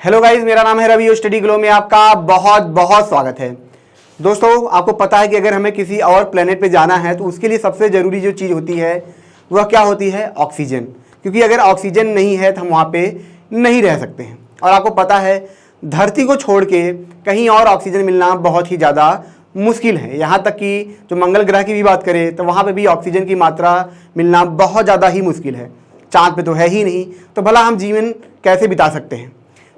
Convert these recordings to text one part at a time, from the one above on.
Hello guys, मेरा नाम है रवि और स्टडी ग्लो में आपका बहुत बहुत स्वागत है। दोस्तों, आपको पता है कि अगर हमें किसी और प्लेनेट पे जाना है तो उसके लिए सबसे ज़रूरी जो चीज़ होती है वह क्या होती है? ऑक्सीजन। क्योंकि अगर ऑक्सीजन नहीं है तो हम वहाँ पे नहीं रह सकते हैं। और आपको पता है धरती को छोड़ के कहीं और ऑक्सीजन मिलना बहुत ही ज़्यादा मुश्किल है। यहाँ तक कि जो मंगल ग्रह की भी बात करें तो वहाँ पर भी ऑक्सीजन की मात्रा मिलना बहुत ज़्यादा ही मुश्किल है। चाँद पे तो है ही नहीं, तो भला हम जीवन कैसे बिता सकते हैं?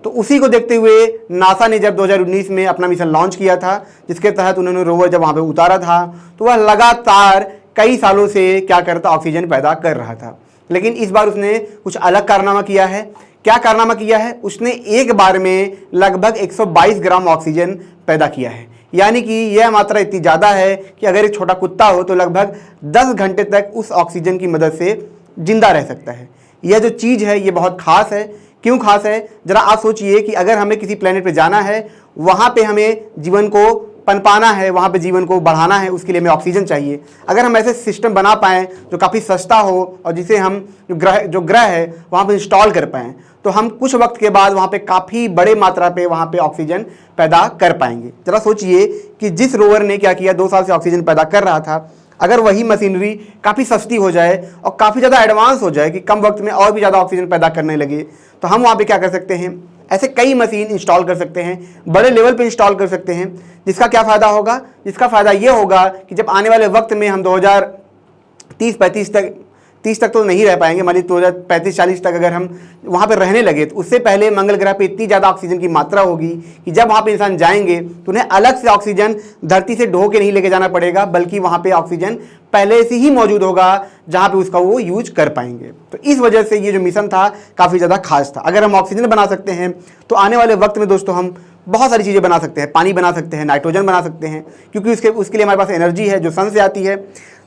तो उसी को देखते हुए नासा ने जब 2019 में अपना मिशन लॉन्च किया था, जिसके तहत उन्होंने रोवर जब वहाँ पे उतारा था तो वह लगातार कई सालों से क्या करता, ऑक्सीजन पैदा कर रहा था। लेकिन इस बार उसने कुछ अलग कारनामा किया है। क्या कारनामा किया है? उसने एक बार में लगभग 122 ग्राम ऑक्सीजन पैदा किया है। यानी कि यह मात्रा इतनी ज़्यादा है कि अगर एक छोटा कुत्ता हो तो लगभग 10 घंटे तक उस ऑक्सीजन की मदद से जिंदा रह सकता है। यह जो चीज़ है ये बहुत खास है। क्यों खास है? जरा आप सोचिए कि अगर हमें किसी प्लेनेट पे जाना है, वहाँ पे हमें जीवन को पनपाना है, वहाँ पे जीवन को बढ़ाना है, उसके लिए हमें ऑक्सीजन चाहिए। अगर हम ऐसे सिस्टम बना पाएँ जो काफ़ी सस्ता हो और जिसे हम जो ग्रह है वहाँ पे इंस्टॉल कर पाएँ, तो हम कुछ वक्त के बाद वहाँ पे काफ़ी बड़े मात्रा पे वहाँ पे ऑक्सीजन पैदा कर पाएंगे। जरा सोचिए कि जिस रोवर ने क्या किया, 2 साल से ऑक्सीजन पैदा कर रहा था, अगर वही मशीनरी काफ़ी सस्ती हो जाए और काफ़ी ज़्यादा एडवांस हो जाए कि कम वक्त में और भी ज़्यादा ऑक्सीजन पैदा करने लगे, तो हम वहाँ पे क्या कर सकते हैं? ऐसे कई मशीन इंस्टॉल कर सकते हैं, बड़े लेवल पे इंस्टॉल कर सकते हैं। जिसका क्या फ़ायदा होगा? जिसका फ़ायदा ये होगा कि जब आने वाले वक्त में हम 2030 तक तो नहीं रह पाएंगे, मान लीजिए 2035-40 तक अगर हम वहाँ पर रहने लगे, तो उससे पहले मंगल ग्रह पे इतनी ज़्यादा ऑक्सीजन की मात्रा होगी कि जब वहाँ पे इंसान जाएंगे तो उन्हें अलग से ऑक्सीजन धरती से ढो के नहीं लेके जाना पड़ेगा, बल्कि वहाँ पे ऑक्सीजन पहले से ही मौजूद होगा जहाँ पे उसका वो यूज कर पाएंगे। तो इस वजह से ये जो मिशन था काफ़ी ज़्यादा खास था। अगर हम ऑक्सीजन बना सकते हैं तो आने वाले वक्त में दोस्तों हम बहुत सारी चीज़ें बना सकते हैं। पानी बना सकते हैं, नाइट्रोजन बना सकते हैं, क्योंकि उसके लिए हमारे पास एनर्जी है जो सन से आती है।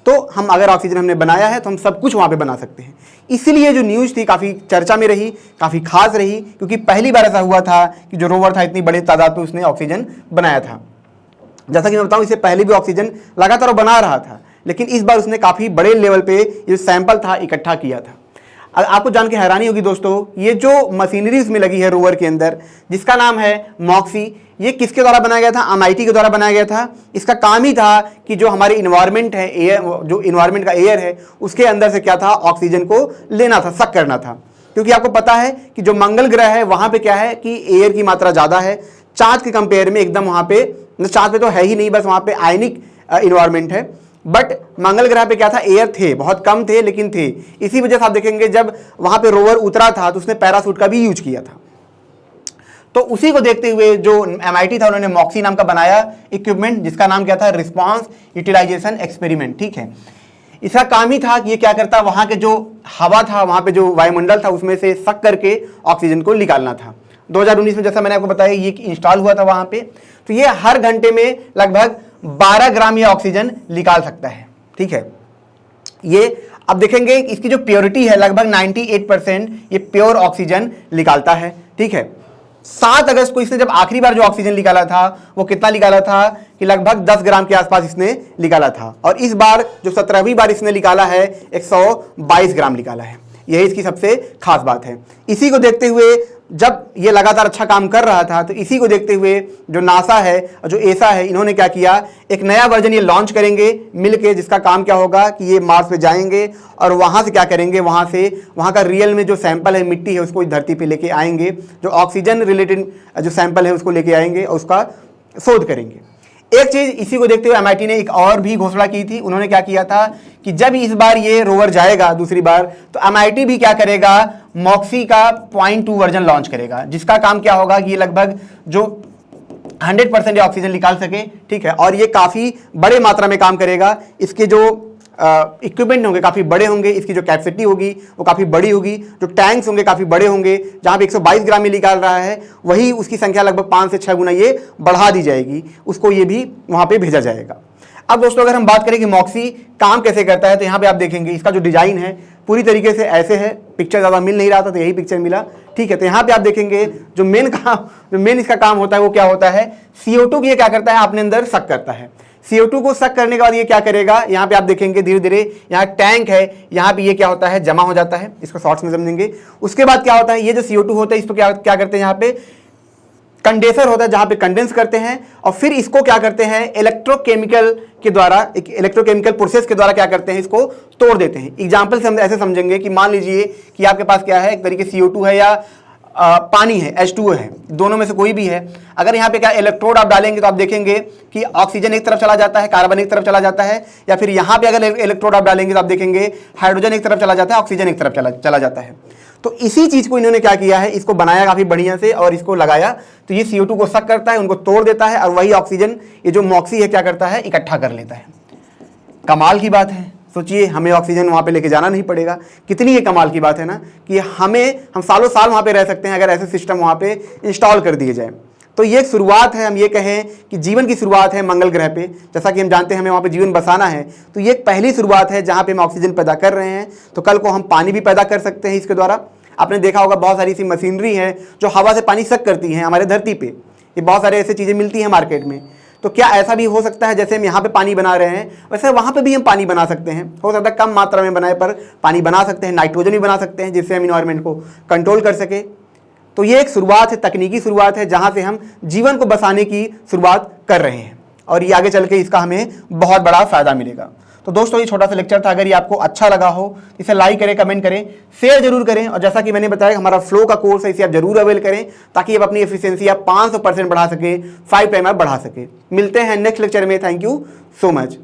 तो हम अगर ऑक्सीजन हमने बनाया है तो हम सब कुछ वहाँ पे बना सकते हैं। इसीलिए जो न्यूज़ थी काफ़ी चर्चा में रही, काफ़ी खास रही, क्योंकि पहली बार ऐसा हुआ था कि जो रोवर था इतनी बड़ी तादाद पे उसने ऑक्सीजन बनाया था। जैसा कि मैं बताऊँ, इससे पहले भी ऑक्सीजन लगातार बना रहा था, लेकिन इस बार उसने काफ़ी बड़े लेवल पे ये सैंपल था इकट्ठा किया था। आपको जान के हैरानी होगी दोस्तों, ये जो मशीनरी इसमें लगी है रोवर के अंदर, जिसका नाम है मॉक्सी, ये किसके द्वारा बनाया गया था? MIT के द्वारा बनाया गया था। इसका काम ही था कि जो हमारी इन्वायरमेंट है, एयर, जो इन्वायरमेंट का एयर है, उसके अंदर से क्या था, ऑक्सीजन को लेना था, सक करना था। क्योंकि आपको पता है कि जो मंगल ग्रह है वहाँ पे क्या है कि एयर की मात्रा ज़्यादा है चाँद के कंपेयर में। एकदम वहाँ पे, चाँद पे तो है ही नहीं, बस वहाँ पे आयनिक इन्वायरमेंट है। बट मंगल ग्रह पे क्या था, एयर थे, बहुत कम थे लेकिन थे। इसी वजह से आप देखेंगे जब वहाँ पे रोवर उतरा था तो उसने पैरासूट का भी यूज किया था। तो उसी को देखते हुए जो MIT था, उन्होंने मॉक्सी नाम का बनाया इक्विपमेंट, जिसका नाम क्या था, रिस्पांस यूटिलाइजेशन एक्सपेरिमेंट। ठीक है, इसका काम ही था कि ये क्या करता, वहाँ के जो हवा था, वहाँ पे जो वायुमंडल था, उसमें से सक करके ऑक्सीजन को निकालना था। 2019 में जैसा मैंने आपको बताया ये इंस्टॉल हुआ था वहाँ पे। तो ये हर घंटे में लगभग 12 ग्राम ये ऑक्सीजन निकाल सकता है। ठीक है, ये अब देखेंगे इसकी जो प्योरिटी है लगभग 98% ये प्योर ऑक्सीजन निकालता है। ठीक है, 7 अगस्त को इसने जब आखिरी बार जो ऑक्सीजन निकाला था वो कितना निकाला था कि लगभग 10 ग्राम के आसपास इसने निकाला था। और इस बार जो 17वीं बार इसने निकाला है 122 ग्राम निकाला है। यही इसकी सबसे खास बात है। इसी को देखते हुए जब ये लगातार अच्छा काम कर रहा था, तो इसी को देखते हुए जो नासा है और जो ESA है, इन्होंने क्या किया, एक नया वर्जन ये लॉन्च करेंगे मिलके, जिसका काम क्या होगा कि ये मार्स पे जाएंगे और वहाँ से क्या करेंगे, वहाँ का रियल में जो सैंपल है, मिट्टी है, उसको धरती पे लेके आएंगे। जो ऑक्सीजन रिलेटेड जो सैंपल है उसको लेके आएंगे और उसका शोध करेंगे। एक चीज़ इसी को देखते हुए MIT ने एक और भी घोषणा की थी। उन्होंने क्या किया था कि जब इस बार ये रोवर जाएगा दूसरी बार, तो MIT भी क्या करेगा, मॉक्सी का 0.2 वर्जन लॉन्च करेगा, जिसका काम क्या होगा कि ये लगभग जो 100% ऑक्सीजन निकाल सके। ठीक है, और ये काफ़ी बड़े मात्रा में काम करेगा। इसके जो इक्विपमेंट होंगे काफ़ी बड़े होंगे, इसकी जो कैपेसिटी होगी वो काफ़ी बड़ी होगी, जो टैंक्स होंगे काफ़ी बड़े होंगे। जहाँ पे 122 ग्राम में निकाल रहा है, वही उसकी संख्या लगभग 5 से 6 गुना ये बढ़ा दी जाएगी, उसको ये भी वहाँ पे भेजा जाएगा। अब दोस्तों अगर हम बात करें कि मॉक्सी काम कैसे करता है, तो यहाँ पे आप देखेंगे इसका जो डिज़ाइन है पूरी तरीके से ऐसे है। पिक्चर ज़्यादा मिल नहीं रहा था तो यही पिक्चर मिला। ठीक है, तो यहाँ पे आप देखेंगे जो मेन इसका काम होता है वो क्या होता है, CO2 की ये क्या करता है, अपने अंदर सक करता है। CO2 को सक करने के बाद ये क्या करेगा, यहाँ पे आप देखेंगे धीरे धीरे यहाँ टैंक है, यहाँ पे ये क्या होता है, जमा हो जाता है। इसको शॉर्ट्स में समझेंगे। उसके बाद क्या होता है, ये जो CO2 होता है इसको क्या करते हैं, यहाँ पे कंडेंसर होता है जहां पे कंडेंस करते हैं और फिर इसको क्या करते हैं इलेक्ट्रोकेमिकल के द्वारा, एक इलेक्ट्रोकेमिकल प्रोसेस के द्वारा क्या करते हैं इसको तोड़ देते हैं। एग्जांपल से हम ऐसे समझेंगे कि मान लीजिए कि आपके पास क्या है, एक तरीके CO2 है या पानी है, H2O है, दोनों में से कोई भी है। अगर यहाँ पे क्या इलेक्ट्रोड आप डालेंगे तो आप देखेंगे कि ऑक्सीजन एक तरफ चला जाता है, कार्बन एक तरफ चला जाता है, या फिर यहाँ पे अगर इलेक्ट्रोड आप डालेंगे तो आप देखेंगे हाइड्रोजन एक तरफ चला जाता है, ऑक्सीजन एक तरफ चला जाता है। तो इसी चीज को इन्होंने क्या किया है, इसको बनाया काफी बढ़िया से और इसको लगाया तो ये CO2 को सक करता है, उनको तोड़ देता है और वही ऑक्सीजन ये जो मॉक्सी है क्या करता है, इकट्ठा कर लेता है। कमाल की बात है, सोचिए हमें ऑक्सीजन वहाँ पे लेके जाना नहीं पड़ेगा। कितनी ये कमाल की बात है ना कि हम सालों साल वहाँ पे रह सकते हैं अगर ऐसे सिस्टम वहाँ पे इंस्टॉल कर दिए जाए। तो ये एक शुरुआत है, हम ये कहें कि जीवन की शुरुआत है मंगल ग्रह पे। जैसा कि हम जानते हैं हमें वहाँ पे जीवन बसाना है, तो ये एक पहली शुरुआत है जहाँ पे हम ऑक्सीजन पैदा कर रहे हैं। तो कल को हम पानी भी पैदा कर सकते हैं इसके द्वारा। आपने देखा होगा बहुत सारी ऐसी मशीनरी है जो हवा से पानी सक करती हैं हमारे धरती पे, ये बहुत सारे ऐसी चीज़ें मिलती हैं मार्केट में। तो क्या ऐसा भी हो सकता है जैसे हम यहाँ पे पानी बना रहे हैं वैसे वहाँ पे भी हम पानी बना सकते हैं। हो सकता है कम मात्रा में बनाए पर पानी बना सकते हैं, नाइट्रोजन भी बना सकते हैं जिससे हम इन्वायरमेंट को कंट्रोल कर सके। तो ये एक शुरुआत है, तकनीकी शुरुआत है जहाँ से हम जीवन को बसाने की शुरुआत कर रहे हैं और ये आगे चल के इसका हमें बहुत बड़ा फायदा मिलेगा। तो दोस्तों ये छोटा सा लेक्चर था, अगर ये आपको अच्छा लगा हो इसे लाइक करें, कमेंट करें, शेयर जरूर करें और जैसा कि मैंने बताया हमारा फ्लो का कोर्स है इसे आप जरूर अवेल करें ताकि आप अपनी एफिशिएंसी आप 500% बढ़ा सके, 5 टाइम आप बढ़ा सके। मिलते हैं नेक्स्ट लेक्चर में। Thank you so much.